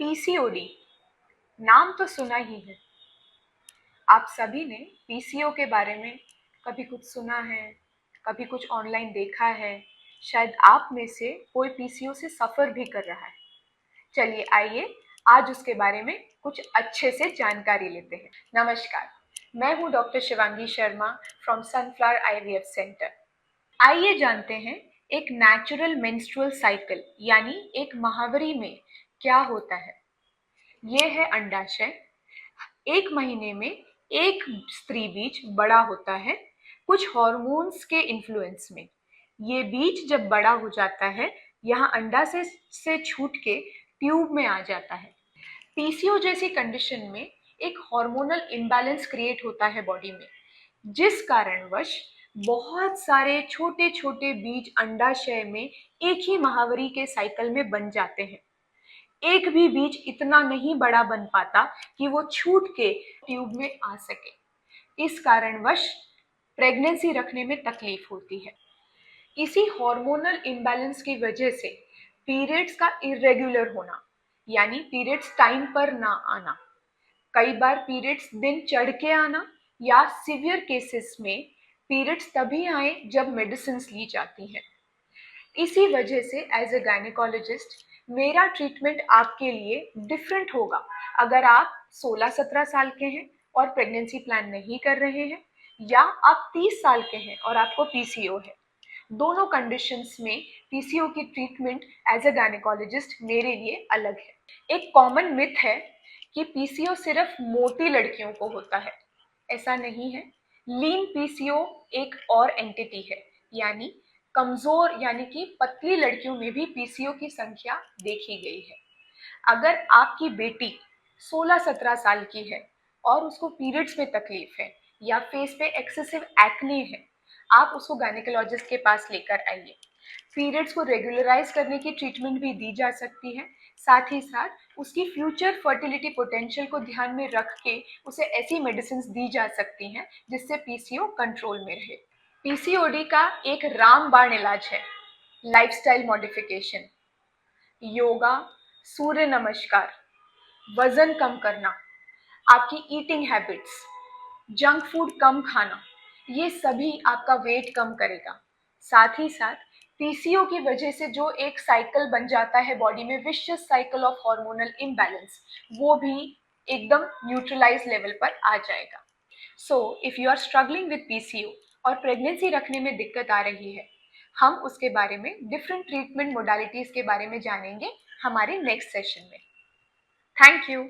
PCOD नाम तो सुना ही है। आप सभी ने पीसीओ के बारे में कभी कुछ सुना है, कभी कुछ ऑनलाइन देखा है। शायद आप में से कोई पीसीओ से सफ़र भी कर रहा है। चलिए आइए आज उसके बारे में कुछ अच्छे से जानकारी लेते हैं। नमस्कार, मैं हूँ doctor Shivangi Sharma from sunflower IVF centre. आइए जानते हैं एक नेचुरल मेंस्ट्रुअल साइकिल यानी एक माहवारी में क्या होता है। ये है अंडाशय। एक महीने में एक स्त्री बीज बड़ा होता है कुछ हार्मोन्स के इन्फ्लुएंस में। ये बीज जब बड़ा हो जाता है यहाँ अंडाशय से छूट के ट्यूब में आ जाता है। पीसीओ जैसी कंडीशन में एक हार्मोनल इम्बैलेंस क्रिएट होता है बॉडी में, जिस कारणवश बहुत सारे छोटे छोटे बीज अंडाशय में एक ही माहवारी के साइकिल में बन जाते हैं। एक भी बीज इतना नहीं बड़ा बन पाता कि वो छूट के ट्यूब में आ सके। इस कारणवश प्रेगनेंसी रखने में तकलीफ होती है। इसी हार्मोनल इम्बैलेंस की वजह से पीरियड्स का इरेगुलर होना यानी पीरियड्स टाइम पर ना आना, कई बार पीरियड्स दिन चढ़ के आना या सीवियर केसेस में पीरियड्स तभी आए जब मेडिसिन ली जाती हैं। इसी वजह से एज अ गायनेकोलॉजिस्ट मेरा ट्रीटमेंट आपके लिए डिफरेंट होगा अगर आप 16-17 साल के हैं और प्रेगनेंसी प्लान नहीं कर रहे हैं, या आप 30 साल के हैं और आपको पीसीओ है। दोनों कंडीशंस में पीसीओ की ट्रीटमेंट एज अ गायनेकोलॉजिस्ट मेरे लिए अलग है। एक कॉमन मिथ है कि पीसीओ सिर्फ मोटी लड़कियों को होता है। ऐसा नहीं है। लीन पीसीओ एक और एंटिटी है, यानी कमजोर यानी कि पतली लड़कियों में भी पीसीओ की संख्या देखी गई है। अगर आपकी बेटी 16-17 साल की है और उसको पीरियड्स में तकलीफ है या फेस पे एक्सेसिव एक्ने है, आप उसको गायनेकोलॉजिस्ट के पास लेकर आइए। पीरियड्स को रेगुलराइज करने की ट्रीटमेंट भी दी जा सकती है। साथ ही साथ उसकी फ्यूचर फर्टिलिटी पोटेंशियल को ध्यान में रख के उसे ऐसी मेडिसिन दी जा सकती हैं जिससे पीसीओ कंट्रोल में रहे। पीसीओडी का एक रामबाण इलाज है लाइफस्टाइल मॉडिफिकेशन, योगा, सूर्य नमस्कार, वजन कम करना, आपकी ईटिंग हैबिट्स, जंक फूड कम खाना, ये सभी आपका वेट कम करेगा। साथ ही साथ पीसीओ की वजह से जो एक साइकिल बन जाता है बॉडी में, vicious cycle of hormonal imbalance, वो भी एकदम न्यूट्रलाइज लेवल पर आ जाएगा। So if you are struggling with PCO और प्रेगनेंसी रखने में दिक्कत आ रही है, हम उसके बारे में डिफरेंट ट्रीटमेंट मोडालिटीज के बारे में जानेंगे हमारे नेक्स्ट सेशन में। Thank you.